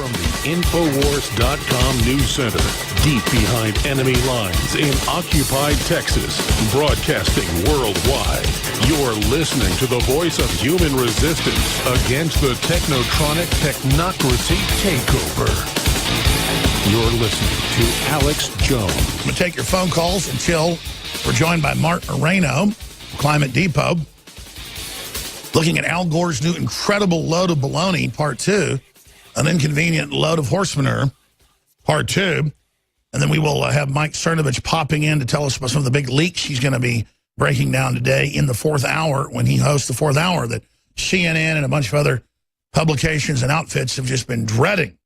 From the Infowars.com News Center, deep behind enemy lines in occupied Texas, broadcasting worldwide, you're listening to the voice of human resistance against the technotronic technocracy takeover. You're listening to Alex Jones. I'm going to take your phone calls until we're joined by Marc Morano, Climate Depot, looking at Al Gore's new incredible load of baloney, part 2, an inconvenient load of horse manure, part 2. And then we will have Mike Cernovich popping in to tell us about some of the big leaks he's going to be breaking down today in the 4th hour when he hosts the 4th hour that CNN and a bunch of other publications and outfits have just been dreading.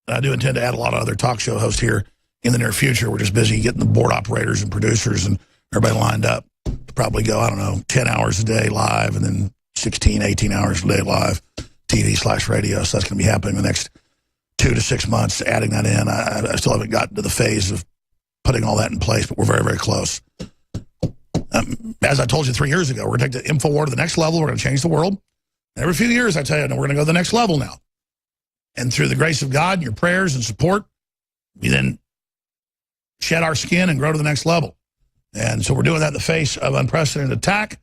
I do intend to add a lot of other talk show hosts here in the near future. We're just busy getting the board operators and producers and everybody lined up to probably go, I don't know, 10 hours a day live and then 16, 18 hours a day live, TV/radio. So that's going to be happening in the next 2 to 6 months, adding that in. I still haven't gotten to the phase of putting all that in place, but we're very, very close. As I told you 3 years ago, we're going to take the InfoWar to the next level. We're going to change the world. And every few years, I tell you, no, we're going to go to the next level now. And through the grace of God and your prayers and support, we then shed our skin and grow to the next level. And so we're doing that in the face of unprecedented attack.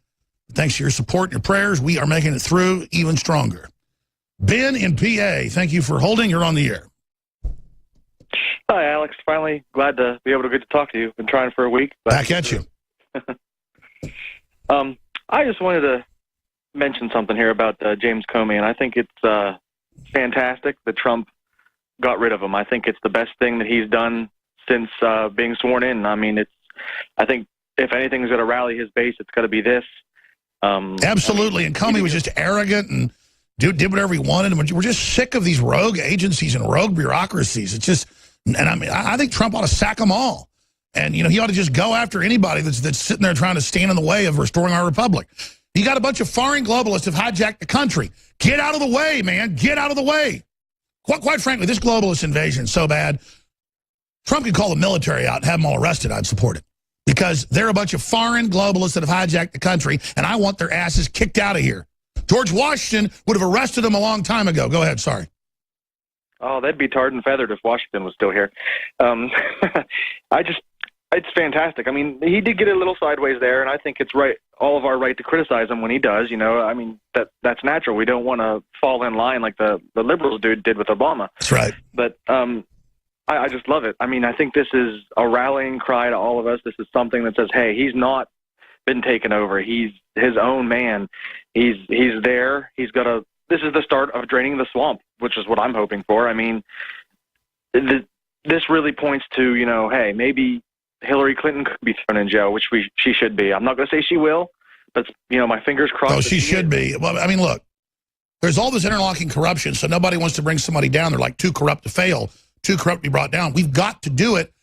Thanks to your support and your prayers, we are making it through even stronger. Ben in PA, thank you for holding. You're on the air. Hi, Alex. Finally glad to be able to get to talk to you. Been trying for a week. Back at you. I just wanted to mention something here about James Comey, and I think it's fantastic that Trump got rid of him. I think it's the best thing that he's done since being sworn in. I mean, I think if anything's going to rally his base, it's got to be this. Absolutely, and Comey was just arrogant and did whatever he wanted. And we're just sick of these rogue agencies and rogue bureaucracies. It's just, and I mean, I think Trump ought to sack them all. And, you know, he ought to just go after anybody that's sitting there trying to stand in the way of restoring our republic. You got a bunch of foreign globalists have hijacked the country. Get out of the way, man. Get out of the way. Quite frankly, this globalist invasion is so bad, Trump could call the military out and have them all arrested. I'd support it. Because they're a bunch of foreign globalists that have hijacked the country, and I want their asses kicked out of here. George Washington would have arrested them a long time ago. Go ahead, sorry. Oh, they'd be tarred and feathered if Washington was still here. It's fantastic. I mean, he did get a little sideways there, and I think it's right, all of our right to criticize him when he does. You know, I mean, that's natural. We don't want to fall in line like the liberals did with Obama. That's right. But I just love it. I mean, I think this is a rallying cry to all of us. This is something that says, hey, he's not been taken over. He's his own man. He's there. This is the start of draining the swamp, which is what I'm hoping for. I mean, this really points to, you know, hey, maybe Hillary Clinton could be thrown in jail, which she should be. I'm not going to say she will, but, you know, my fingers crossed. Oh, she should be. Well, I mean, look, there's all this interlocking corruption, so nobody wants to bring somebody down. They're like too corrupt to fail, too corrupt to be brought down. We've got to do it.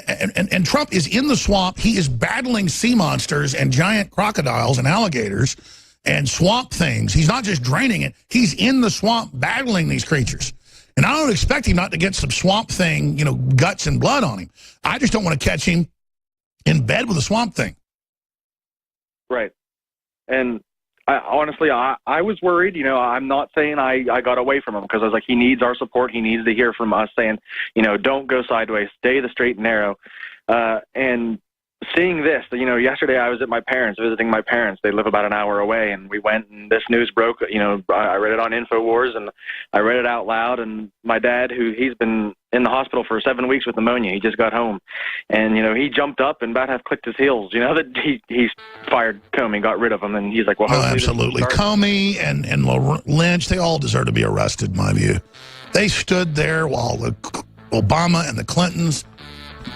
And Trump is in the swamp. He is battling sea monsters and giant crocodiles and alligators and swamp things. He's not just draining it. He's in the swamp battling these creatures. And I don't expect him not to get some swamp thing, you know, guts and blood on him. I just don't want to catch him in bed with a swamp thing. Right. And honestly, I was worried. You know, I'm not saying I got away from him because I was like, he needs our support. He needs to hear from us saying, you know, don't go sideways, stay the straight and narrow. And seeing this, you know, yesterday I was at my parents, visiting my parents. They live about an hour away, and we went, and this news broke. You know, I read it on InfoWars, and I read it out loud. And my dad, he's been in the hospital for 7 weeks with pneumonia, he just got home, and you know, he jumped up and about half clicked his heels. You know that he fired Comey, got rid of him, and he's like, well, absolutely, Comey and Lynch, they all deserve to be arrested, in my view. They stood there while the Obama and the Clintons.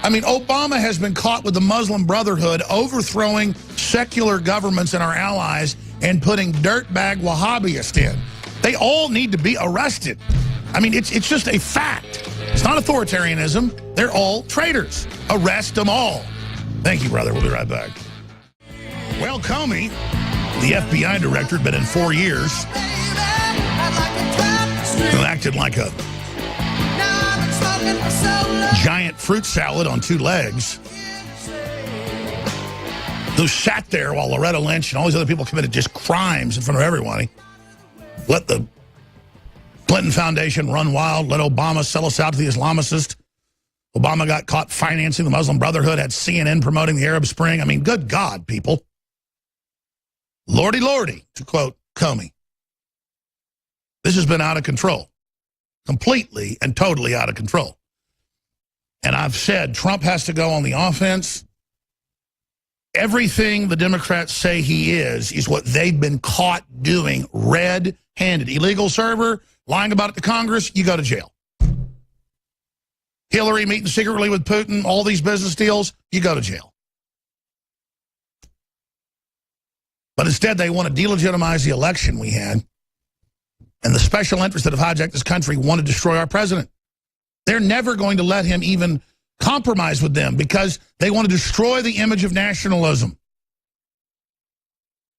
I mean, Obama has been caught with the Muslim Brotherhood overthrowing secular governments and our allies and putting dirtbag Wahhabists in. They all need to be arrested. I mean, it's just a fact. It's not authoritarianism. They're all traitors. Arrest them all. Thank you, brother. We'll be right back. Well, Comey, the FBI director, had been in 4 years. Who acted like a giant fruit salad on 2 legs, who sat there while Loretta Lynch and all these other people committed just crimes in front of everyone. Let the Clinton Foundation run wild, let Obama sell us out to the Islamicists. Obama got caught financing the Muslim Brotherhood, had CNN promoting the Arab Spring. I mean, good God, people. Lordy, lordy, to quote Comey. This has been out of control. Completely and totally out of control. And I've said Trump has to go on the offense. Everything the Democrats say he is what they've been caught doing red-handed. Illegal server, lying about it to Congress, you go to jail. Hillary meeting secretly with Putin, all these business deals, you go to jail. But instead, they want to delegitimize the election we had. And the special interests that have hijacked this country want to destroy our president. They're never going to let him even compromise with them because they want to destroy the image of nationalism.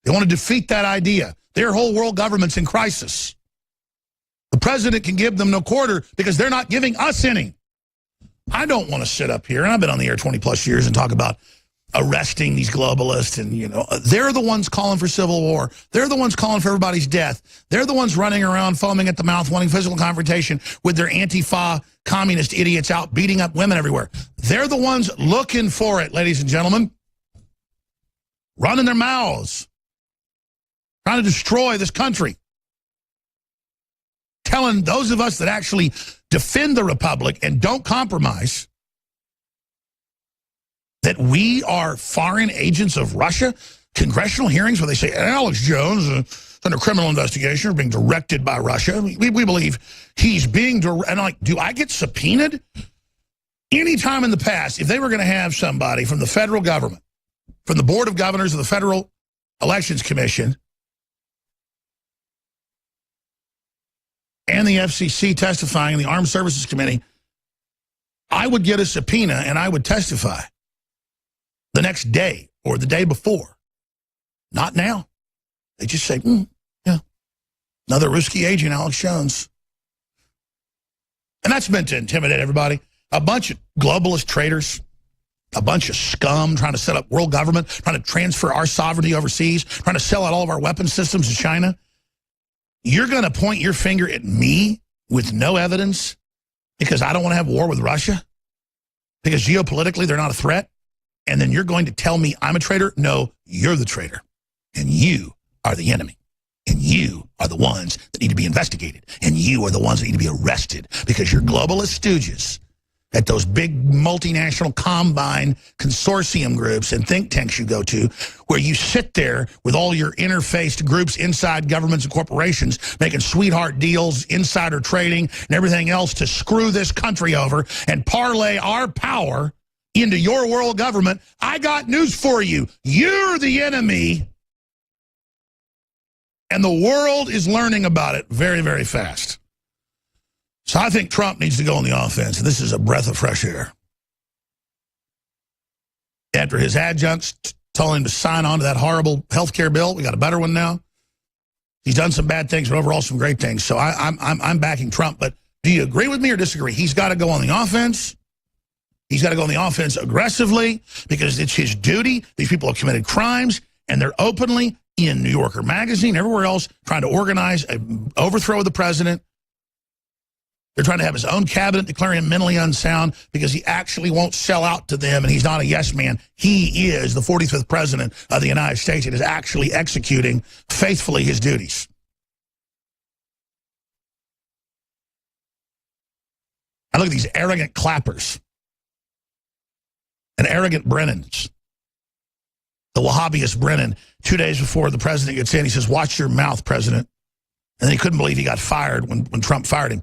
They want to defeat that idea. Their whole world government's in crisis. The president can give them no quarter because they're not giving us any. I don't want to sit up here, and I've been on the air 20-plus years, and talk about arresting these globalists, and, you know, they're the ones calling for civil war. They're the ones calling for everybody's death. They're the ones running around foaming at the mouth, wanting physical confrontation with their Antifa communist idiots out beating up women everywhere. They're the ones looking for it, ladies and gentlemen. Running their mouths. Trying to destroy this country. Telling those of us that actually defend the republic and don't compromise that we are foreign agents of Russia. Congressional hearings where they say Alex Jones under criminal investigation or being directed by Russia. We believe he's being and I'm like, do I get subpoenaed? Any time in the past, if they were going to have somebody from the federal government, from the Board of Governors of the Federal Elections Commission and the FCC testifying in the Armed Services Committee, I would get a subpoena and I would testify the next day or the day before. Not now. They just say, yeah, another risky agent, Alex Jones. And that's meant to intimidate everybody. A bunch of globalist traitors, a bunch of scum trying to set up world government, trying to transfer our sovereignty overseas, trying to sell out all of our weapon systems to China. You're going to point your finger at me with no evidence because I don't want to have war with Russia? Because geopolitically they're not a threat? And then you're going to tell me I'm a traitor? No, you're the traitor. And you are the enemy. And you are the ones that need to be investigated. And you are the ones that need to be arrested because you're globalist stooges at those big multinational combine consortium groups and think tanks you go to, where you sit there with all your interfaced groups inside governments and corporations making sweetheart deals, insider trading, and everything else to screw this country over and parlay our power into your world government. I got news for you. You're the enemy. And the world is learning about it very, very fast. So I think Trump needs to go on the offense. This is a breath of fresh air. After his adjuncts told him to sign on to that horrible health care bill, we got a better one now. He's done some bad things, but overall some great things. So I'm backing Trump. But do you agree with me or disagree? He's got to go on the offense. He's got to go on the offense aggressively because it's his duty. These people have committed crimes, and they're openly in New Yorker Magazine, everywhere else, trying to organize an overthrow of the president. They're trying to have his own cabinet declare him mentally unsound because he actually won't sell out to them, and he's not a yes man. He is the 45th president of the United States and is actually executing faithfully his duties. I look at these arrogant clappers and arrogant Brennans. The Wahhabiist Brennan, 2 days before the president gets in, he says, "Watch your mouth, President." And then he couldn't believe he got fired when Trump fired him.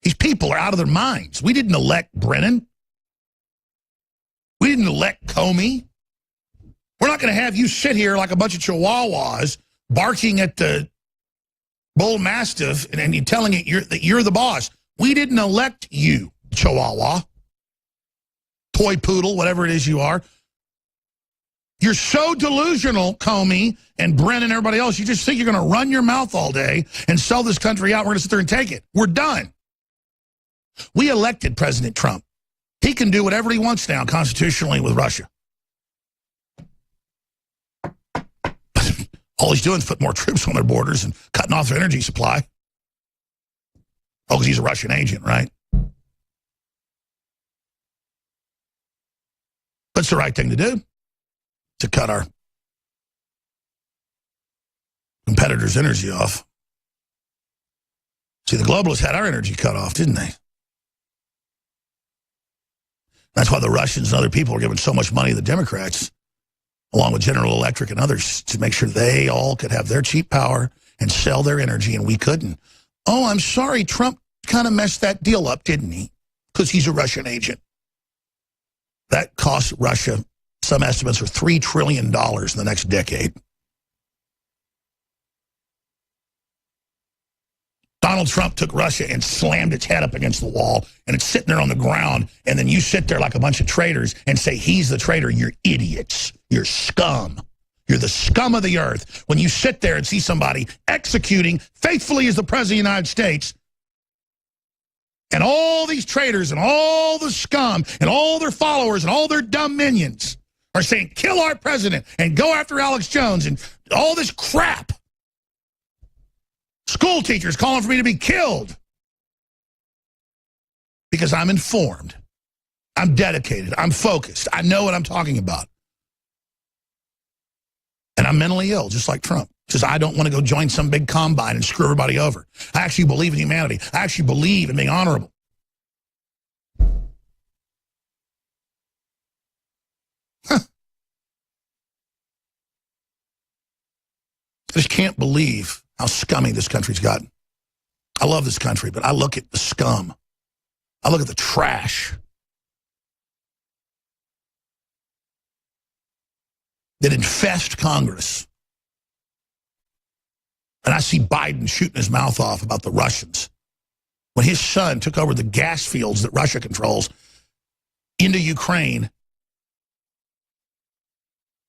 These people are out of their minds. We didn't elect Brennan. We didn't elect Comey. We're not going to have you sit here like a bunch of chihuahuas barking at the bull mastiff and you're telling it that you're the boss. We didn't elect you, chihuahua, toy poodle, whatever it is you are. You're so delusional, Comey and Brennan and everybody else. You just think you're going to run your mouth all day and sell this country out. We're going to sit there and take it. We're done. We elected President Trump. He can do whatever he wants now constitutionally with Russia. All he's doing is put more troops on their borders and cutting off their energy supply. Oh, because he's a Russian agent, right? That's the right thing to do, to cut our competitors' energy off. See, the globalists had our energy cut off, didn't they? That's why the Russians and other people are giving so much money to the Democrats, along with General Electric and others, to make sure they all could have their cheap power and sell their energy, and we couldn't. Oh, I'm sorry, Trump kind of messed that deal up, didn't he? Because he's a Russian agent. That cost Russia, some estimates are $3 trillion in the next decade. Donald Trump took Russia and slammed its head up against the wall, and it's sitting there on the ground, and then you sit there like a bunch of traitors and say, he's the traitor. You're idiots. You're scum. You're the scum of the earth. When you sit there and see somebody executing faithfully as the President of the United States, and all these traitors and all the scum and all their followers and all their dumb minions are saying, kill our president and go after Alex Jones and all this crap. School teachers calling for me to be killed because I'm informed. I'm dedicated. I'm focused. I know what I'm talking about. And I'm mentally ill, just like Trump, because I don't want to go join some big combine and screw everybody over. I actually believe in humanity. I actually believe in being honorable. Huh. I just can't believe how scummy this country's gotten. I love this country, but I look at the scum. I look at the trash that infest Congress. And I see Biden shooting his mouth off about the Russians. When his son took over the gas fields that Russia controls into Ukraine,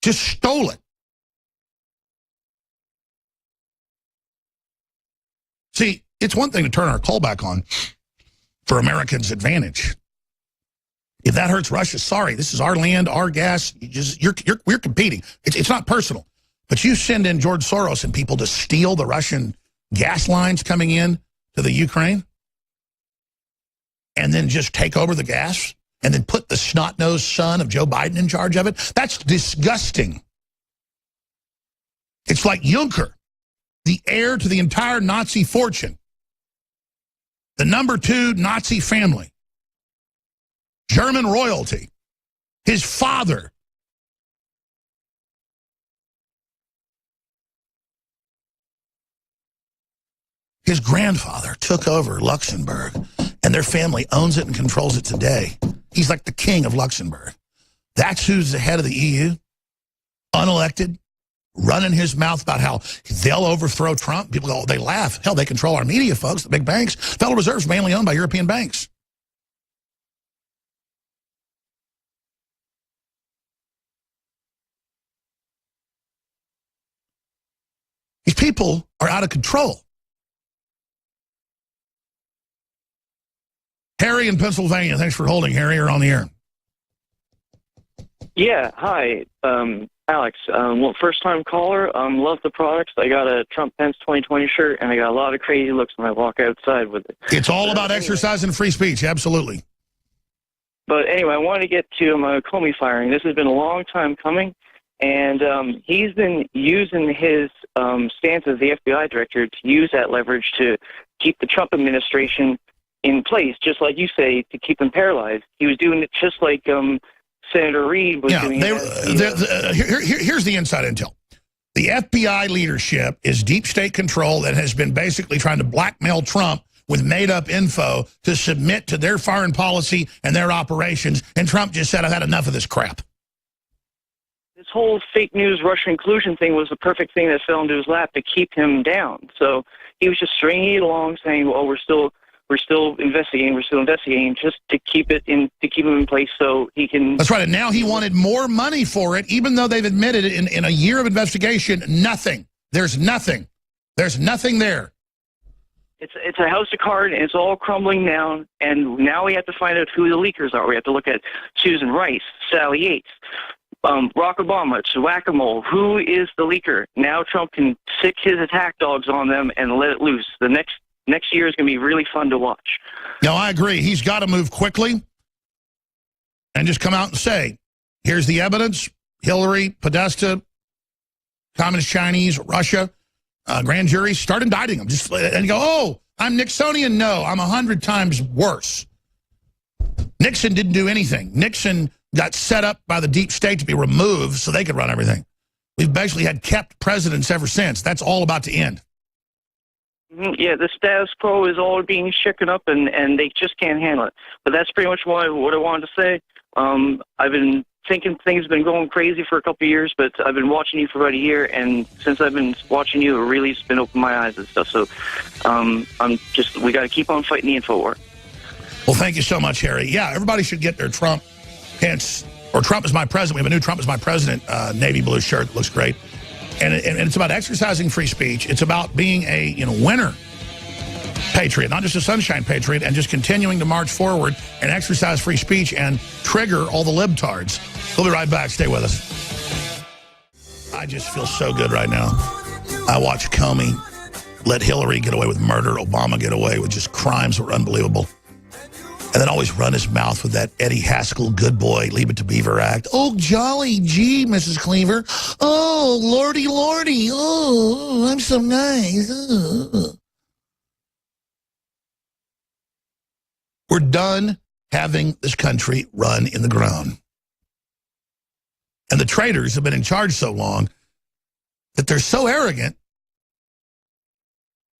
just stole it. See, it's one thing to turn our coal back on for Americans' advantage. If that hurts Russia, sorry, this is our land, our gas. We're competing. It's not personal. But you send in George Soros and people to steal the Russian gas lines coming in to the Ukraine and then just take over the gas and then put the snot-nosed son of Joe Biden in charge of it. That's disgusting. It's like Juncker, the heir to the entire Nazi fortune, the number 2 Nazi family, German royalty, his father. His grandfather took over Luxembourg, and their family owns it and controls it today. He's like the king of Luxembourg. That's who's the head of the EU, unelected, running his mouth about how they'll overthrow Trump. People go, they laugh. Hell, they control our media, folks, the big banks. Federal Reserve's mainly owned by European banks. These people are out of control. Harry in Pennsylvania. Thanks for holding, Harry. You're on the air. Yeah, hi, Alex. Well, first-time caller. Love the products. I got a Trump Pence 2020 shirt, and I got a lot of crazy looks when I walk outside with it. It's all about exercise and free speech, absolutely. But anyway, I wanted to get to Comey firing. This has been a long time coming, and he's been using his stance as the FBI director to use that leverage to keep the Trump administration in place, just like you say, to keep them paralyzed. He was doing it just like Senator Reid was doing it. Here's the inside intel. The FBI leadership is deep state control that has been basically trying to blackmail Trump with made-up info to submit to their foreign policy and their operations, and Trump just said, I've had enough of this crap. This whole fake news Russian collusion thing was the perfect thing that fell into his lap to keep him down. So he was just stringing it along, saying, well, we're still investigating, just to keep him in place so he can... That's right, and now he wanted more money for it, even though they've admitted in a year of investigation, nothing. There's nothing. There's nothing there. It's a house of cards, and it's all crumbling down, and now we have to find out who the leakers are. We have to look at Susan Rice, Sally Yates, Barack Obama. It's whack-a-mole. Who is the leaker? Now Trump can sick his attack dogs on them and let it loose. The next next year is going to be really fun to watch. No, I agree. He's got to move quickly and just come out and say, here's the evidence. Hillary, Podesta, Communist Chinese, Russia, grand jury, start indicting them. Just and go, oh, I'm Nixonian. No, I'm 100 times worse. Nixon didn't do anything. Nixon got set up by the deep state to be removed so they could run everything. We've basically had kept presidents ever since. That's all about to end. Yeah, the status quo is all being shaken up, and they just can't handle it. But that's pretty much what I wanted to say. I've been thinking things have been going crazy for a couple of years, but I've been watching you for about a year, and since I've been watching you, it really has been opening my eyes and stuff. So we got to keep on fighting the info war. Well, thank you so much, Harry. Yeah, everybody should get their Trump pants, or Trump is my president. We have a new Trump is my president navy blue shirt that looks great. And it's about exercising free speech. It's about being a winner patriot, not just a sunshine patriot, and just continuing to march forward and exercise free speech and trigger all the libtards. We'll be right back. Stay with us. I just feel so good right now. I watched Comey let Hillary get away with murder, Obama get away with just crimes that were unbelievable. And then always run his mouth with that Eddie Haskell, good boy, leave it to Beaver act. Oh, jolly gee, Mrs. Cleaver. Oh, lordy, lordy. Oh, I'm so nice. Oh. We're done having this country run in the ground. And the traitors have been in charge so long that they're so arrogant,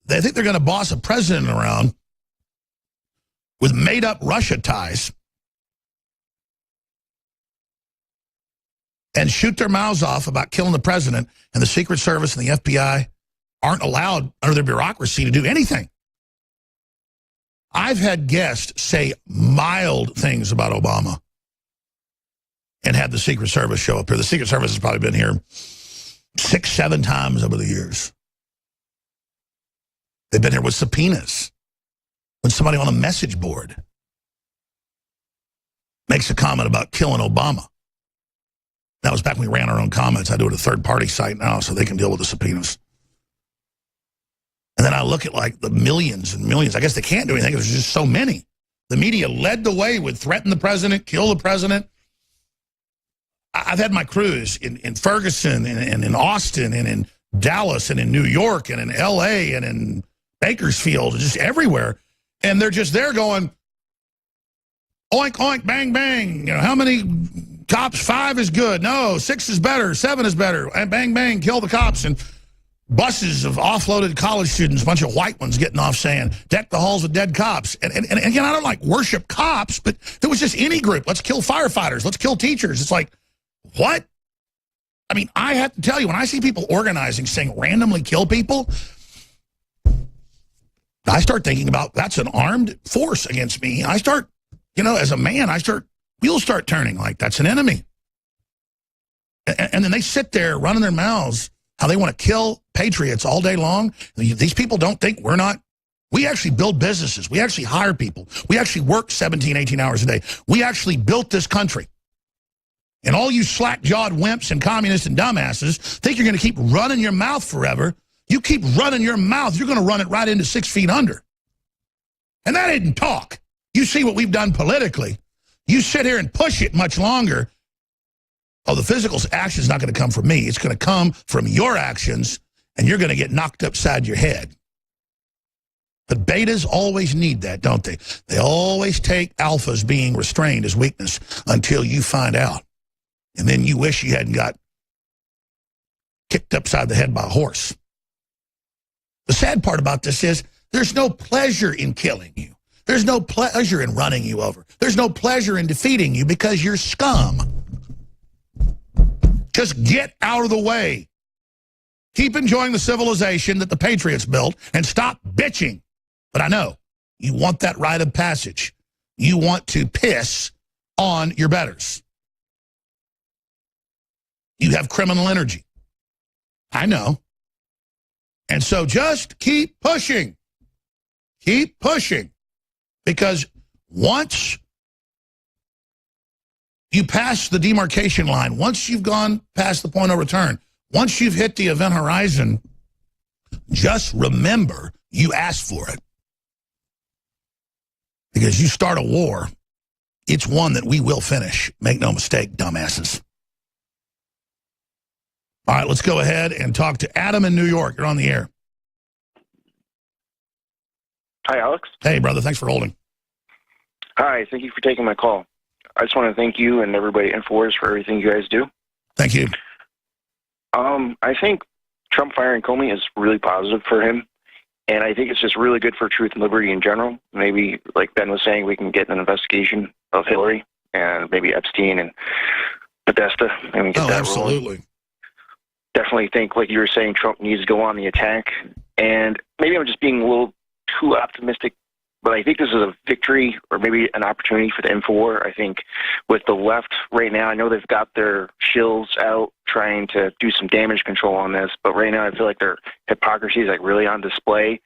they think they're going to boss a president around with made-up Russia ties and shoot their mouths off about killing the president, and the Secret Service and the FBI aren't allowed under their bureaucracy to do anything. I've had guests say mild things about Obama and had the Secret Service show up here. The Secret Service has probably been here 6, 7 times over the years. They've been here with subpoenas. When somebody on a message board makes a comment about killing Obama. That was back when we ran our own comments. I do it at a third-party site now so they can deal with the subpoenas. And then I look at like the millions and millions. I guess they can't do anything because there's just so many. The media led the way with threaten the president, kill the president. I've had my crews in Ferguson and in Austin and in Dallas and in New York and in L.A. and in Bakersfield and just everywhere. And they're just there going, oink, oink, bang, bang. How many cops? 5 is good. No, 6 is better. 7 is better. And bang, bang, kill the cops. And buses of offloaded college students, a bunch of white ones getting off saying, deck the halls with dead cops. And again, I don't like worship cops, but if it was just any group, let's kill firefighters, let's kill teachers. It's like, what? I mean, I have to tell you, when I see people organizing, saying randomly kill people, I start thinking about that's an armed force against me. I start, as a man, wheels start turning like that's an enemy. And then they sit there running their mouths how they want to kill patriots all day long. These people don't think we actually build businesses. We actually hire people. We actually work 17, 18 hours a day. We actually built this country. And all you slack-jawed wimps and communists and dumbasses think you're going to keep running your mouth forever. You keep running your mouth, you're going to run it right into 6 feet under. And that isn't talk. You see what we've done politically. You sit here and push it much longer. Oh, the physical action is not going to come from me. It's going to come from your actions, and you're going to get knocked upside your head. But betas always need that, don't they? They always take alphas being restrained as weakness until you find out. And then you wish you hadn't got kicked upside the head by a horse. The sad part about this is there's no pleasure in killing you. There's no pleasure in running you over. There's no pleasure in defeating you because you're scum. Just get out of the way. Keep enjoying the civilization that the Patriots built and stop bitching. But I know you want that rite of passage. You want to piss on your betters. You have criminal energy. I know. And so just keep pushing. Keep pushing. Because once you pass the demarcation line, once you've gone past the point of return, once you've hit the event horizon, just remember you asked for it. Because you start a war, it's one that we will finish. Make no mistake, dumbasses. All right, let's go ahead and talk to Adam in New York. You're on the air. Hi, Alex. Hey, brother. Thanks for holding. Hi, thank you for taking my call. I just want to thank you and everybody at InfoWars for everything you guys do. Thank you. I think Trump firing Comey is really positive for him, and I think it's just really good for truth and liberty in general. Maybe, like Ben was saying, we can get an investigation of Hillary and maybe Epstein and Podesta, and get that absolutely. Rolling. Definitely think, like you were saying, Trump needs to go on the attack, and maybe I'm just being a little too optimistic, but I think this is a victory or maybe an opportunity for the InfoWar. I think with the left right now, I know they've got their shills out trying to do some damage control on this, but right now I feel like their hypocrisy is like really on display,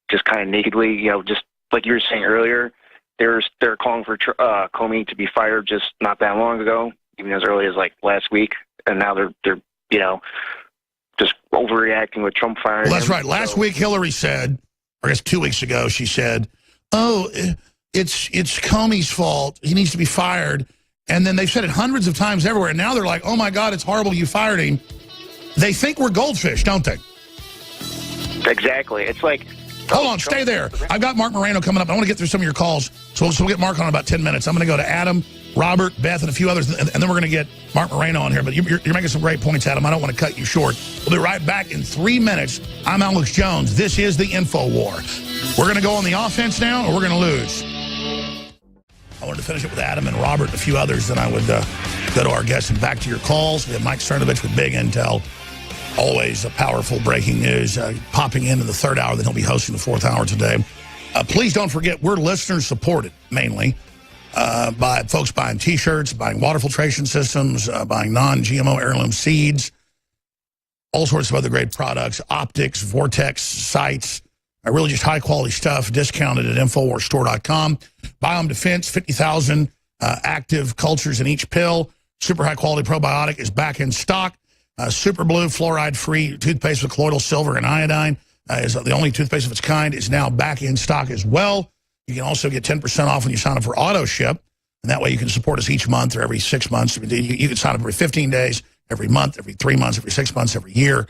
just kind of nakedly. You know, just like you were saying earlier, they're calling for Comey to be fired just not that long ago, even as early as like last week, and now they're just overreacting with Trump firing. Well, that's him. right. Last week, Hillary said, or I guess 2 weeks ago, she said, "Oh, it's Comey's fault. He needs to be fired." And then they've said it hundreds of times everywhere. And now they're like, "Oh my God, it's horrible you fired him." They think we're goldfish, don't they? Exactly. It's like, hold on, stay there. I've got Marc Morano coming up. I want to get through some of your calls, so we'll get Marc on in about 10 minutes. I'm going to go to Adam, Robert, Beth, and a few others, and then we're going to get Marc Morano on here. But you're making some great points, Adam. I don't want to cut you short. We'll be right back in 3 minutes. I'm Alex Jones. This is the InfoWar. We're going to go on the offense now, or we're going to lose? I wanted to finish it with Adam and Robert and a few others, then I would go to our guests and back to your calls. We have Mike Cernovich with Big Intel. Always a powerful breaking news popping in the third hour. Then he'll be hosting the fourth hour today. Please don't forget, we're listeners supported mainly by folks buying T-shirts, buying water filtration systems, buying non-GMO heirloom seeds, all sorts of other great products, optics, Vortex sites, really just high-quality stuff, discounted at InfoWarsStore.com. Biome Defense, 50,000 active cultures in each pill. Super high-quality probiotic is back in stock. Super Blue, fluoride-free toothpaste with colloidal silver and iodine is the only toothpaste of its kind, is now back in stock as well. You can also get 10% off when you sign up for auto ship, and that way you can support us each month or every 6 months. You can sign up every 15 days, every month, every 3 months, every 6 months, every year,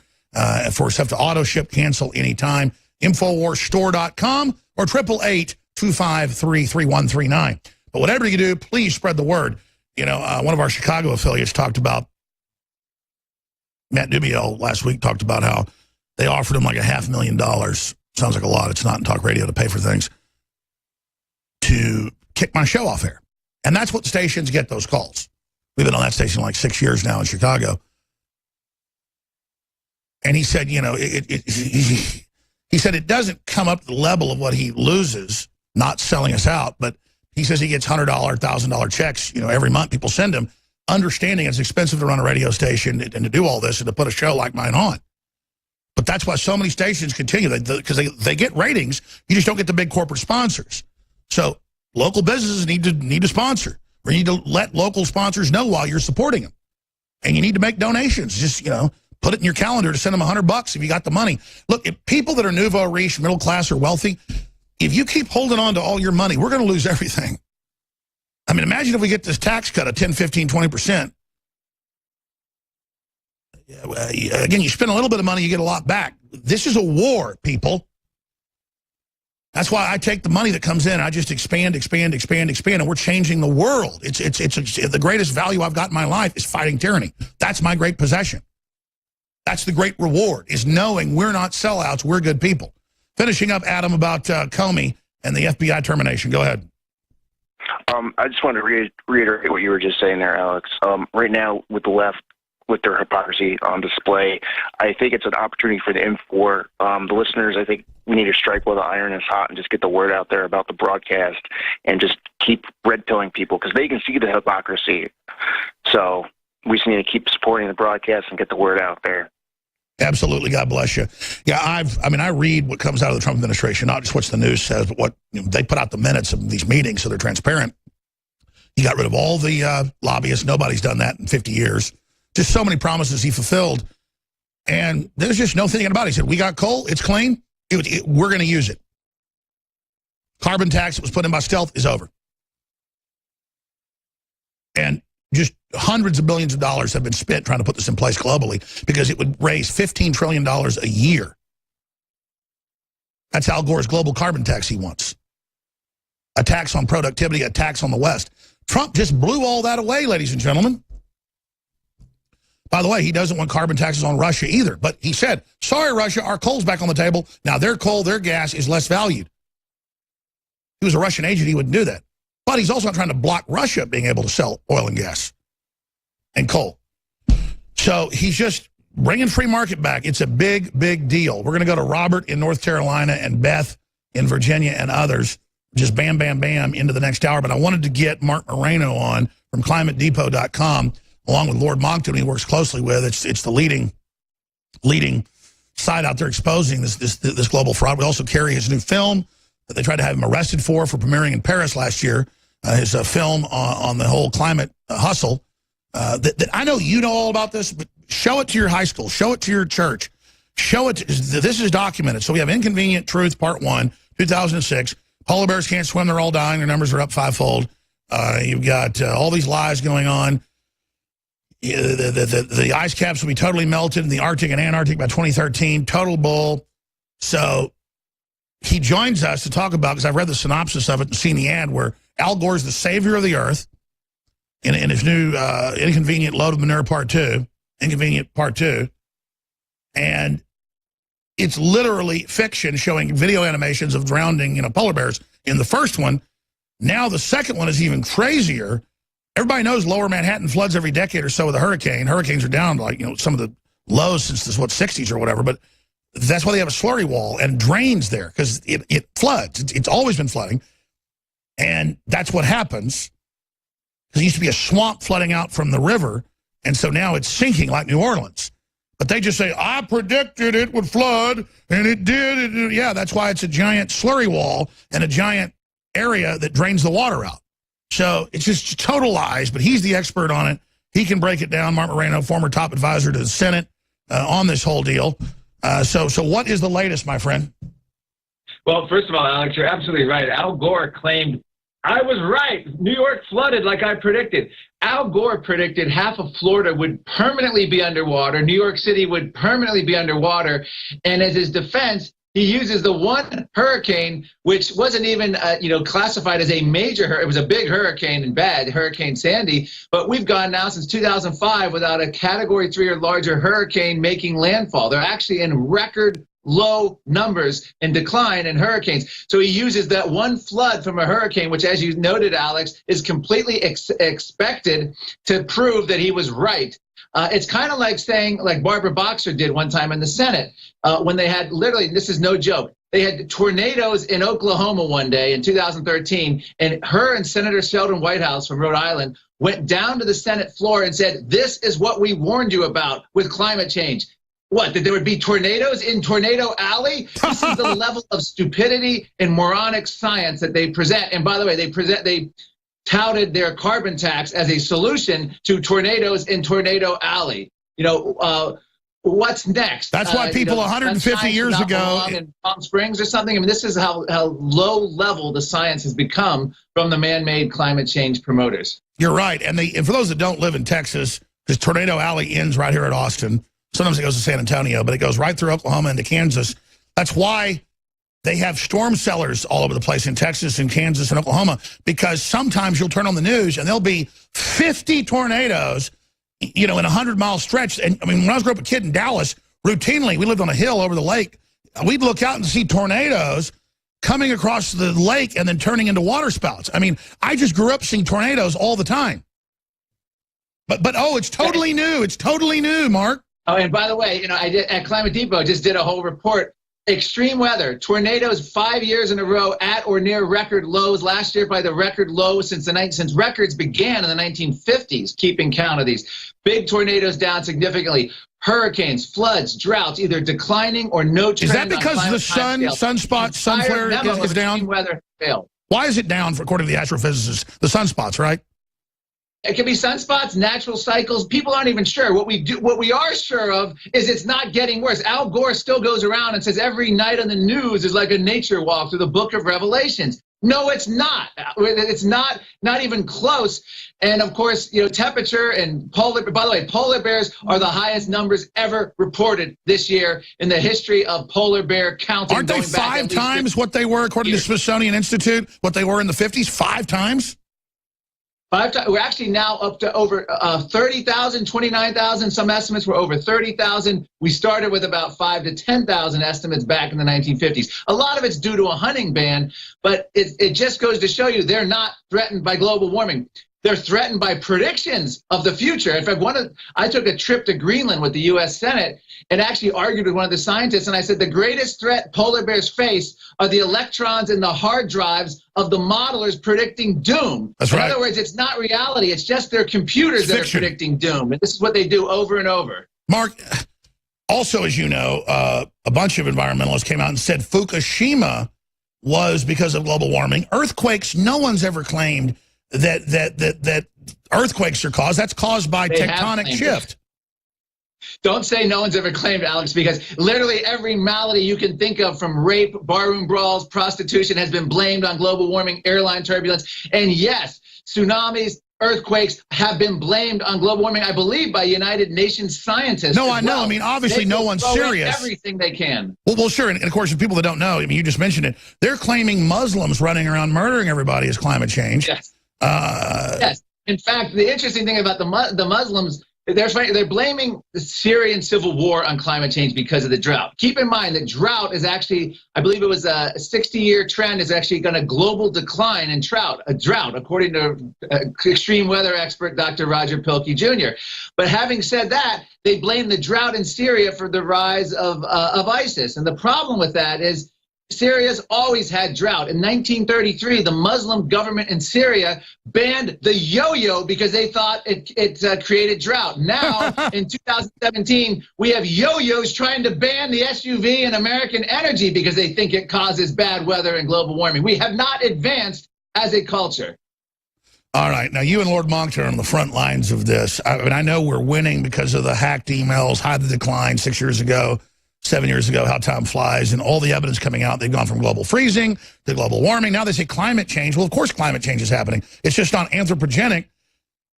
for stuff to auto ship, cancel anytime. InfoWarsStore.com or 888-253-3139. But whatever you do, please spread the word. You know, one of our Chicago affiliates talked about, Matt Dubio last week talked about how they offered him like $500,000. Sounds like a lot. It's not in talk radio to pay for things. To kick my show off air. And that's what stations get, those calls. We've been on that station like 6 years now in Chicago. And he said, you know, he said it doesn't come up to the level of what he loses not selling us out, but he says he gets $100, $1,000 checks, you know, every month people send him, understanding it's expensive to run a radio station and to do all this and to put a show like mine on. But that's why so many stations continue, because they get ratings. You just don't get the big corporate sponsors. So local businesses need to sponsor. Or you need to let local sponsors know while you're supporting them. And you need to make donations. Just, you know, put it in your calendar to send them $100 if you got the money. Look, if people that are nouveau riche, middle class, or wealthy, if you keep holding on to all your money, we're going to lose everything. I mean, imagine if we get this tax cut of 10, 15, 20%. Again, you spend a little bit of money, you get a lot back. This is a war, people. That's why I take the money that comes in, I just expand, and we're changing the world. It's the greatest value I've got in my life is fighting tyranny. That's my great possession. That's the great reward, is knowing we're not sellouts, we're good people. Finishing up, Adam, about Comey and the FBI termination. Go ahead. I just wanted to reiterate what you were just saying there, Alex. Right now, with the left, with their hypocrisy on display, I think it's an opportunity for the InfoWar. The listeners, I think we need to strike while the iron is hot and just get the word out there about the broadcast and just keep red-pilling people because they can see the hypocrisy. So we just need to keep supporting the broadcast and get the word out there. Absolutely. God bless you. Yeah, I read what comes out of the Trump administration, not just what the news says, but what they put out the minutes of these meetings so they're transparent. He got rid of all the lobbyists. Nobody's done that in 50 years. Just so many promises he fulfilled. And there's just no thinking about it. He said, we got coal. It's clean. We're going to use it. carbon tax that was put in by stealth is over. And just hundreds of billions of dollars have been spent trying to put this in place globally because it would raise $15 trillion a year. That's Al Gore's global carbon tax he wants. A tax on productivity, a tax on the West. Trump just blew all that away, ladies and gentlemen. By the way, he doesn't want carbon taxes on Russia either. But he said, sorry, Russia, our coal's back on the table. Now their coal, their gas is less valued. If he was a Russian agent, he wouldn't do that. But he's also not trying to block Russia being able to sell oil and gas and coal. So he's just bringing free market back. It's a big, big deal. We're going to go to Robert in North Carolina and Beth in Virginia and others. Just bam, bam, bam into the next hour. But I wanted to get Marc Morano on from ClimateDepot.com, along with Lord Monckton, he works closely with. It's the leading site out there exposing this global fraud. We also carry his new film that they tried to have him arrested for premiering in Paris last year. His film on the whole climate hustle. That I know you know all about this, but show it to your high school. Show it to your church. Show it. This is documented. So we have Inconvenient Truth, Part 1, 2006. Polar bears can't swim. They're all dying. Their numbers are up 5-fold. You've got all these lies going on. The ice caps will be totally melted in the Arctic and Antarctic by 2013. Total bull. So he joins us to talk about, because I've read the synopsis of it and seen the ad where Al Gore's the savior of the earth in his new Inconvenient Load of Manure Part 2. Inconvenient Part 2. And it's literally fiction showing video animations of drowning, polar bears in the first one. Now the second one is even crazier. Everybody knows lower Manhattan floods every decade or so with a hurricane. Hurricanes are down to some of the lows since the 60s or whatever. But that's why they have a slurry wall and drains there, because it floods. It's always been flooding. And that's what happens. Because it used to be a swamp flooding out from the river. And so now it's sinking like New Orleans. But they just say, I predicted it would flood, and it did. Yeah, that's why it's a giant slurry wall and a giant area that drains the water out. So it's just total lies, but he's the expert on it. He can break it down. Marc Morano, former top advisor to the Senate on this whole deal. So what is the latest, my friend? Well, first of all, Alex, you're absolutely right. Al Gore claimed, I was right. New York flooded like I predicted. Al Gore predicted half of Florida would permanently be underwater. New York City would permanently be underwater. And as his defense, he uses the one hurricane, which wasn't even, classified as a major. It was a big hurricane and bad, Hurricane Sandy. But we've gone now since 2005 without a Category 3 or larger hurricane making landfall. They're actually in record low numbers and decline in hurricanes. So he uses that one flood from a hurricane, which, as you noted, Alex, is completely expected to prove that he was right. It's kind of like saying, like Barbara Boxer did one time in the Senate, when they had literally, this is no joke, they had tornadoes in Oklahoma one day in 2013, and her and Senator Sheldon Whitehouse from Rhode Island went down to the Senate floor and said, this is what we warned you about with climate change. What, that there would be tornadoes in Tornado Alley? This is the level of stupidity and moronic science that they present. And by the way, they touted their carbon tax as a solution to tornadoes in Tornado Alley. What's next? That's why people 150 years ago in Palm Springs or something. I mean, this is how low level the science has become from the man-made climate change promoters. You're right. And for those that don't live in Texas, because Tornado Alley ends right here at Austin. Sometimes it goes to San Antonio, but it goes right through Oklahoma into Kansas. That's why they have storm cellars all over the place in Texas and Kansas and Oklahoma, because sometimes you'll turn on the news and there'll be 50 tornadoes, in a 100-mile stretch. And I mean, when I was growing up a kid in Dallas, routinely, we lived on a hill over the lake. We'd look out and see tornadoes coming across the lake and then turning into water spouts. I mean, I just grew up seeing tornadoes all the time. But it's totally new. It's totally new, Mark. Oh, and by the way, I did at Climate Depot just did a whole report. Extreme weather, tornadoes 5 years in a row at or near record lows. Last year by the record low since records began in the 1950s, keeping count of these. Big tornadoes down significantly. Hurricanes, floods, droughts, either declining or no trend. Is that because the sun flare is down? Weather failed. Why is it down, according to the astrophysicists? The sunspots, right? It could be sunspots, natural cycles. People aren't even sure. What we are sure of is it's not getting worse. Al Gore still goes around and says every night on the news is like a nature walk through the book of Revelations. No, it's not. It's not even close. And of course, temperature and by the way, polar bears are the highest numbers ever reported this year in the history of polar bear counting. Aren't they 5 times what they were, according to Smithsonian Institute, what they were in the 50s? 5 times? 5 times. We're actually now up to over 30,000, 29,000. Some estimates were over 30,000. We started with about 5,000 to 10,000 estimates back in the 1950s. A lot of it's due to a hunting ban, but it just goes to show you they're not threatened by global warming. They're threatened by predictions of the future. In fact, I took a trip to Greenland with the U.S. Senate and actually argued with one of the scientists, and I said the greatest threat polar bears face are the electrons in the hard drives of the modelers predicting doom. That's right. In other words, it's not reality. It's just their computers that are predicting doom, and this is what they do over and over. Mark, also, as you know, a bunch of environmentalists came out and said Fukushima was because of global warming. Earthquakes, no one's ever claimed that earthquakes are caused. That's caused by tectonic shift. Don't say no one's ever claimed, Alex, because literally every malady you can think of, from rape, barroom brawls, prostitution, has been blamed on global warming, airline turbulence. And yes, tsunamis, earthquakes have been blamed on global warming, I believe, by United Nations scientists. No, I know. Well. I mean, obviously, no one's serious. Everything they can. Well, sure. And of course, for people that don't know, I mean, you just mentioned it. They're claiming Muslims running around murdering everybody is climate change. Yes. Yes. In fact, the interesting thing about the Muslims, they're blaming the Syrian civil war on climate change because of the drought. Keep in mind that drought is actually, I believe it was a 60-year trend, is actually going to global decline in drought, according to extreme weather expert Dr. Roger Pilkey Jr. But having said that, they blame the drought in Syria for the rise of ISIS. And the problem with that is Syria's always had drought. In 1933, the Muslim government in Syria banned the yo-yo because they thought it created drought. Now, in 2017, we have yo-yos trying to ban the SUV and American energy because they think it causes bad weather and global warming. We have not advanced as a culture. All right. Now, you and Lord Monckton are on the front lines of this. I mean, I know we're winning because of the hacked emails, hide the decline 6 years ago. 7 years ago, how time flies, and all the evidence coming out. They've gone from global freezing to global warming. Now they say climate change. Well, of course climate change is happening. It's just not anthropogenic.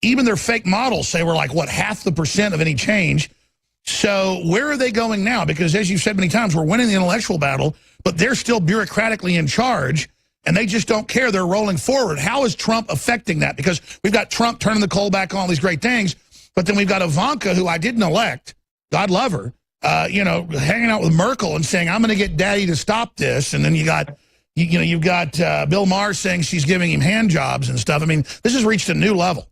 Even their fake models say we're like, what, 0.5% of any change. So where are they going now? Because as you've said many times, we're winning the intellectual battle, but they're still bureaucratically in charge, and they just don't care. They're rolling forward. How is Trump affecting that? Because we've got Trump turning the coal back on, all these great things, but then we've got Ivanka, who I didn't elect, God love her, hanging out with Merkel and saying, I'm going to get daddy to stop this. And then you've got Bill Maher saying she's giving him hand jobs and stuff. I mean, this has reached a new level.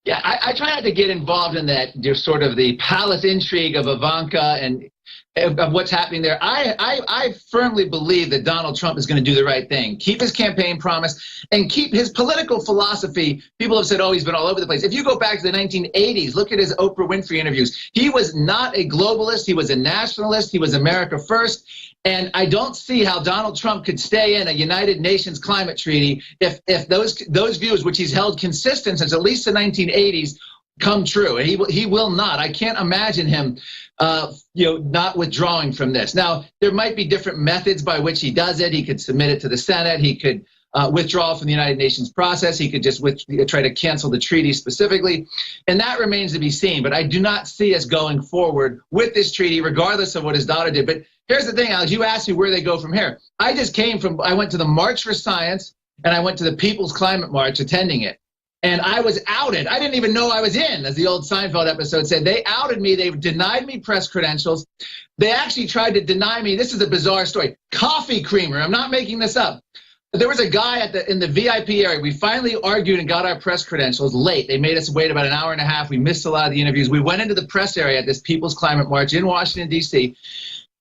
Yeah, I try not to get involved in that sort of the palace intrigue of Ivanka and of what's happening there. I firmly believe that Donald Trump is going to do the right thing, keep his campaign promise, and keep his political philosophy. People have said, oh, he's been all over the place. If you go back to the 1980s, look at his Oprah Winfrey interviews. He was not a globalist. He was a nationalist. He was America first. And I don't see how Donald Trump could stay in a United Nations climate treaty if those views, which he's held consistent since at least the 1980s, come true. And he will not. I can't imagine him not withdrawing from this. Now, there might be different methods by which he does it. He could submit it to the Senate. He could withdraw from the United Nations process. He could just try to cancel the treaty specifically. And that remains to be seen. But I do not see us going forward with this treaty, regardless of what his daughter did. But here's the thing, Alex. You asked me where they go from here. I went to the March for Science, and I went to the People's Climate March, attending it. And I was outed. I didn't even know I was in, as the old Seinfeld episode said. They outed me. They denied me press credentials. They actually tried to deny me. This is a bizarre story. Coffee creamer. I'm not making this up. There was a guy in the VIP area. We finally argued and got our press credentials late. They made us wait about an hour and a half. We missed a lot of the interviews. We went into the press area at this People's Climate March in Washington, D.C.,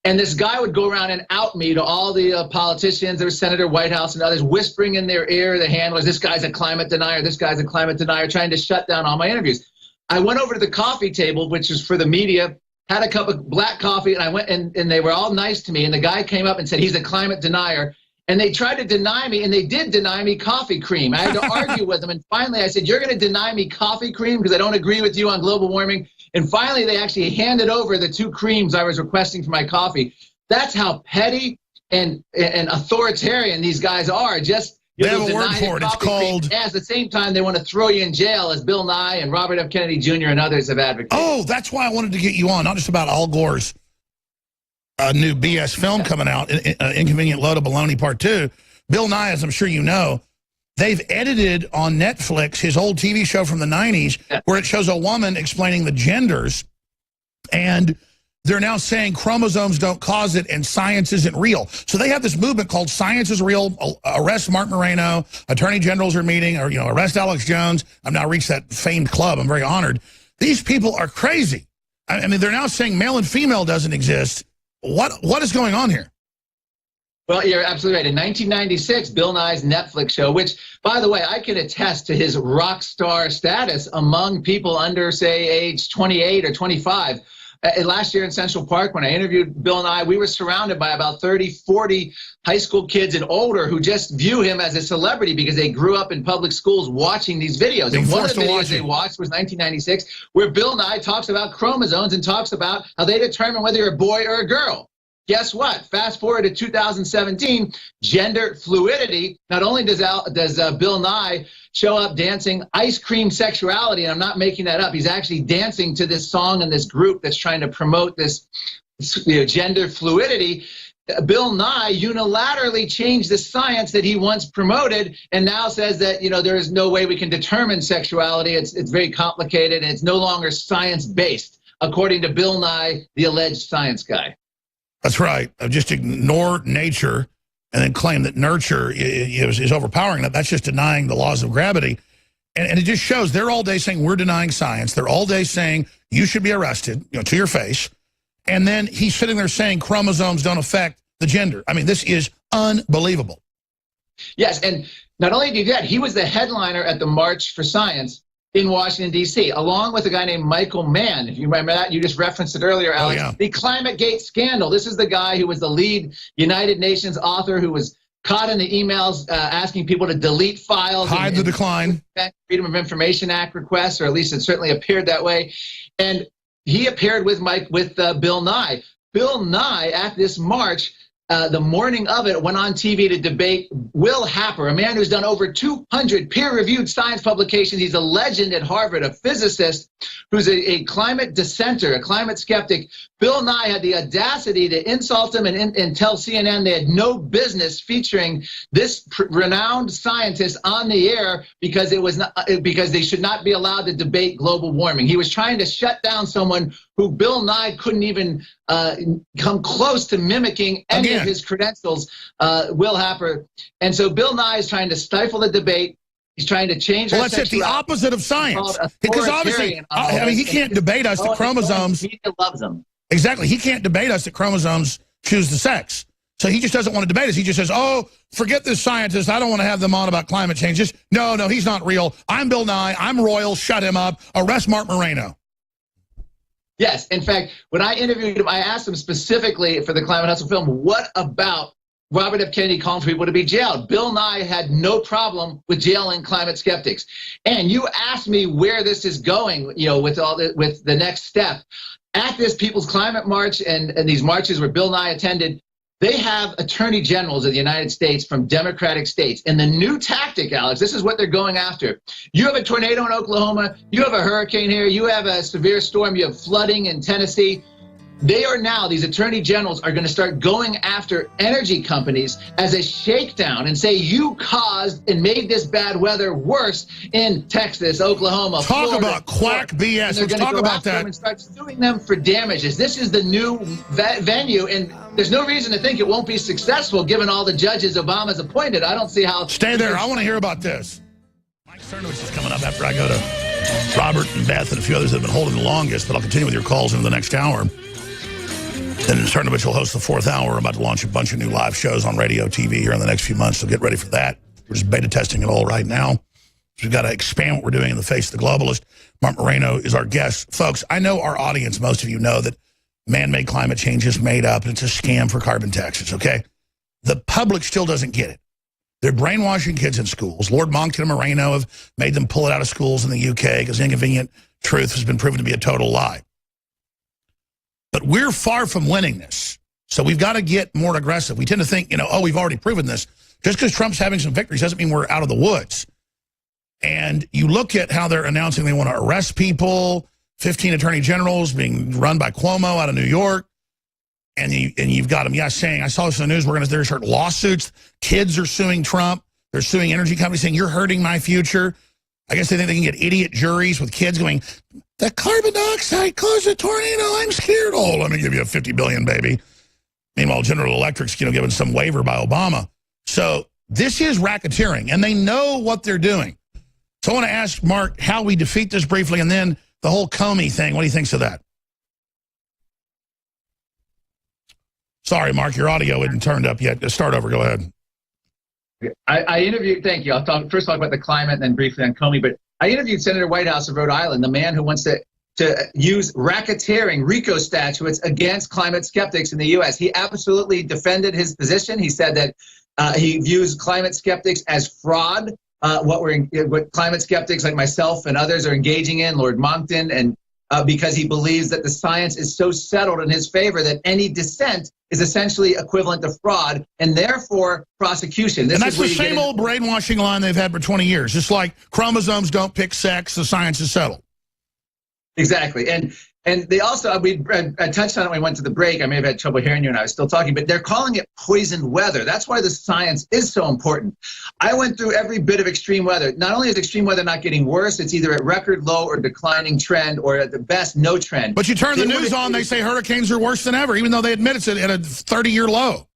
and this guy would go around and out me to all the politicians, there was Senator Whitehouse and others, whispering in their ear, the handlers, this guy's a climate denier, this guy's a climate denier, trying to shut down all my interviews. I went over to the coffee table, which is for the media, had a cup of black coffee, and I went and they were all nice to me. And the guy came up and said, he's a climate denier. And they tried to deny me, and they did deny me coffee cream. I had to argue with them. And finally, I said, you're going to deny me coffee cream because I don't agree with you on global warming. And finally, they actually handed over the 2 creams I was requesting for my coffee. That's how petty and authoritarian these guys are. Just they have a word for it. It's called. At the same time, they want to throw you in jail, as Bill Nye and Robert F. Kennedy Jr. and others have advocated. Oh, that's why I wanted to get you on, not just about Al Gore's new BS film coming out, Inconvenient Load of Baloney Part 2. Bill Nye, as I'm sure you know, they've edited on Netflix his old TV show from the 90s where it shows a woman explaining the genders, and they're now saying chromosomes don't cause it and science isn't real. So they have this movement called Science is Real, arrest Marc Morano, attorney generals are meeting, or, arrest Alex Jones. I've now reached that famed club. I'm very honored. These people are crazy. I mean, they're now saying male and female doesn't exist. What is going on here? Well, you're absolutely right. In 1996, Bill Nye's Netflix show, which, by the way, I can attest to his rock star status among people under, say, age 28 or 25. Last year in Central Park, when I interviewed Bill Nye, we were surrounded by about 30, 40 high school kids and older who just view him as a celebrity because they grew up in public schools watching these videos. And one of the videos they watched was 1996, where Bill Nye talks about chromosomes and talks about how they determine whether you're a boy or a girl. Guess what? Fast forward to 2017, gender fluidity. Not only does Bill Nye show up dancing Ice Cream Sexuality, and I'm not making that up, he's actually dancing to this song and this group that's trying to promote this gender fluidity. Bill Nye unilaterally changed the science that he once promoted and now says that, there is no way we can determine sexuality. It's very complicated and it's no longer science-based, according to Bill Nye, the alleged science guy. That's right. Just ignore nature and then claim that nurture is overpowering. That's just denying the laws of gravity. And it just shows they're all day saying we're denying science. They're all day saying you should be arrested, to your face. And then he's sitting there saying chromosomes don't affect the gender. I mean, this is unbelievable. Yes, and not only did that, he was the headliner at the March for Science in Washington, D.C., along with a guy named Michael Mann. If you remember that, you just referenced it earlier, Alex. Oh, yeah. The ClimateGate scandal. This is the guy who was the lead United Nations author who was caught in the emails asking people to delete files. Hide the decline. Freedom of Information Act requests, or at least it certainly appeared that way. And he appeared with Bill Nye. Bill Nye, at this march, the morning of it, went on TV to debate Will Happer, a man who's done over 200 peer-reviewed science publications. He's a legend at Harvard, a physicist who's a climate dissenter, a climate skeptic. Bill Nye had the audacity to insult him and tell CNN they had no business featuring this renowned scientist on the air because because they should not be allowed to debate global warming. He was trying to shut down someone who Bill Nye couldn't even come close to mimicking any of his credentials, Will Happer. And so Bill Nye is trying to stifle the debate. He's trying to change. Well, that's it. The opposite of science. Because obviously, I mean, he can't debate us that chromosomes. He loves them. Exactly. He can't debate us that chromosomes choose the sex. So he just doesn't want to debate us. He just says, oh, forget this scientist. I don't want to have them on about climate change. Just, no, he's not real. I'm Bill Nye. I'm royal. Shut him up. Arrest Marc Morano. Yes. In fact, when I interviewed him, I asked him specifically for the Climate Hustle film, what about Robert F. Kennedy calling for people to be jailed? Bill Nye had no problem with jailing climate skeptics. And you asked me where this is going, with the next step. At this People's Climate March and these marches where Bill Nye attended, they have attorney generals of the United States from Democratic states. And the new tactic, Alex, this is what they're going after. You have a tornado in Oklahoma. You have a hurricane here. You have a severe storm. You have flooding in Tennessee. They are now, these attorney generals are going to start going after energy companies as a shakedown and say, you caused and made this bad weather worse in Texas, Oklahoma, Florida. Talk about quack BS. Let's talk about that. And start suing them for damages. This is the new venue, and there's no reason to think it won't be successful given all the judges Obama's appointed. I don't see how. Stay there. I want to hear about this. Mike Cernovich is coming up after I go to Robert and Beth and a few others that have been holding the longest, but I'll continue with your calls into the next hour. And Cernovich will host the 4th hour. I'm about to launch a bunch of new live shows on radio, TV here in the next few months, so get ready for that. We're just beta testing it all right now. So we've got to expand what we're doing in the face of the globalist. Marc Morano is our guest. Folks, I know our audience, most of you know that man-made climate change is made up and it's a scam for carbon taxes, okay? The public still doesn't get it. They're brainwashing kids in schools. Lord Monckton and Morano have made them pull it out of schools in the UK because inconvenient truth has been proven to be a total lie. But we're far from winning this. So we've got to get more aggressive. We tend to think, oh, we've already proven this. Just because Trump's having some victories doesn't mean we're out of the woods. And you look at how they're announcing they want to arrest people, 15 attorney generals being run by Cuomo out of New York. And you've got them, saying, I saw this in the news, we're going to start lawsuits. Kids are suing Trump. They're suing energy companies saying, you're hurting my future. I guess they think they can get idiot juries with kids going, the carbon dioxide caused a tornado. I'm scared. Oh, let me give you a $50 billion, baby. Meanwhile, General Electric's, given some waiver by Obama. So this is racketeering, and they know what they're doing. So I want to ask Mark how we defeat this briefly, and then the whole Comey thing. What do you think of that? Sorry, Mark, your audio isn't turned up yet. Just start over. Go ahead. I interviewed, thank you. I'll talk about the climate and then briefly on Comey. But I interviewed Senator Whitehouse of Rhode Island, the man who wants to use racketeering, RICO statutes against climate skeptics in the U.S. He absolutely defended his position. He said that he views climate skeptics as fraud. What climate skeptics like myself and others are engaging in, Lord Monckton, and because he believes that the science is so settled in his favor that any dissent is essentially equivalent to fraud and therefore prosecution. And that's the same old brainwashing line they've had for 20 years. Just like chromosomes don't pick sex, the science is settled. Exactly. And they also, I touched on it when we went to the break. I may have had trouble hearing you and I was still talking, but they're calling it poisoned weather. That's why the science is so important. I went through every bit of extreme weather. Not only is extreme weather not getting worse, it's either at record low or declining trend, or at the best, no trend. But you turn the news on, they say hurricanes are worse than ever, even though they admit it's at a 30-year low.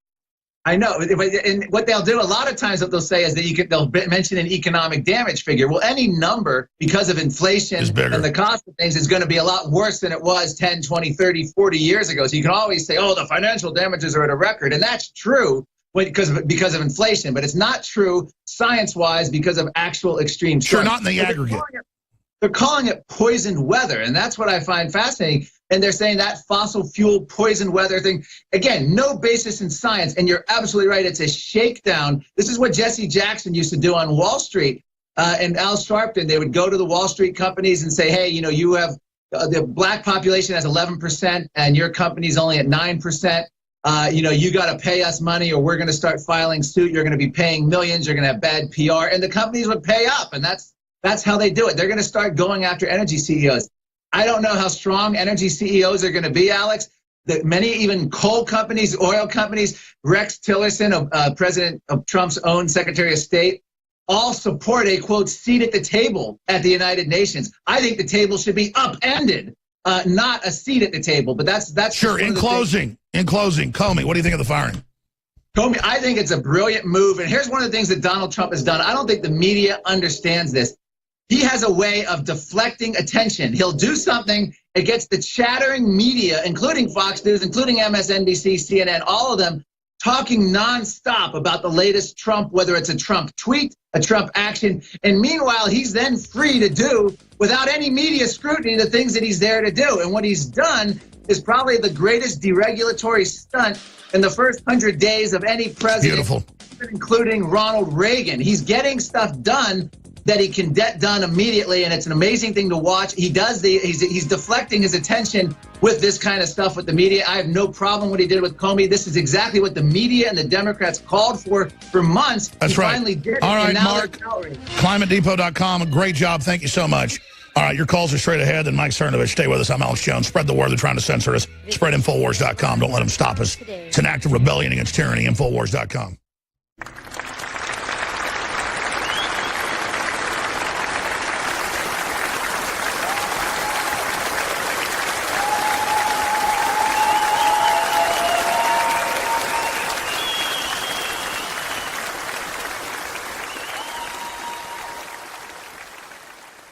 I know, and what they'll do a lot of times, what they'll say is that they'll mention an economic damage figure. Well, any number, because of inflation and the cost of things, is going to be a lot worse than it was 10, 20, 30, 40 years ago. So you can always say, oh, the financial damages are at a record. And that's true because of inflation, but it's not true science-wise because of actual extreme storms. Sure, not in the aggregate. They're calling it poisoned weather, and that's what I find fascinating. And they're saying that fossil fuel poison weather thing, again, no basis in science. And you're absolutely right. It's a shakedown. This is what Jesse Jackson used to do on Wall Street. And Al Sharpton, they would go to the Wall Street companies and say, hey, you have the black population has 11% and your company's only at 9%. You got to pay us money or we're going to start filing suit. You're going to be paying millions. You're going to have bad PR. And the companies would pay up. And that's how they do it. They're going to start going after energy CEOs. I don't know how strong energy CEOs are going to be, Alex. Many even coal companies, oil companies, Rex Tillerson, President of Trump's own Secretary of State, all support a, quote, seat at the table at the United Nations. I think the table should be upended, not a seat at the table. But that's sure. In closing, Comey, what do you think of the firing? Comey, I think it's a brilliant move. And here's one of the things that Donald Trump has done. I don't think the media understands this. He has a way of deflecting attention. He'll do something, it gets the chattering media, including Fox News, including MSNBC, CNN, all of them, talking nonstop about the latest Trump, whether it's a Trump tweet, a Trump action. And meanwhile, he's then free to do, without any media scrutiny, the things that he's there to do. And what he's done is probably the greatest deregulatory stunt in the first 100 days of any president, beautiful, including Ronald Reagan. He's getting stuff done that he can get done immediately, and it's an amazing thing to watch. He's deflecting his attention with this kind of stuff with the media. I have no problem what he did with Comey. This is exactly what the media and the Democrats called for months. That's right. Finally did it, all right, and now Mark, ClimateDepot.com, great job. Thank you so much. All right, your calls are straight ahead. Then Mike Cernovich, stay with us. I'm Alex Jones. Spread the word. They're trying to censor us. Spread Infowars.com. Don't let them stop us. It's an act of rebellion against tyranny. Infowars.com.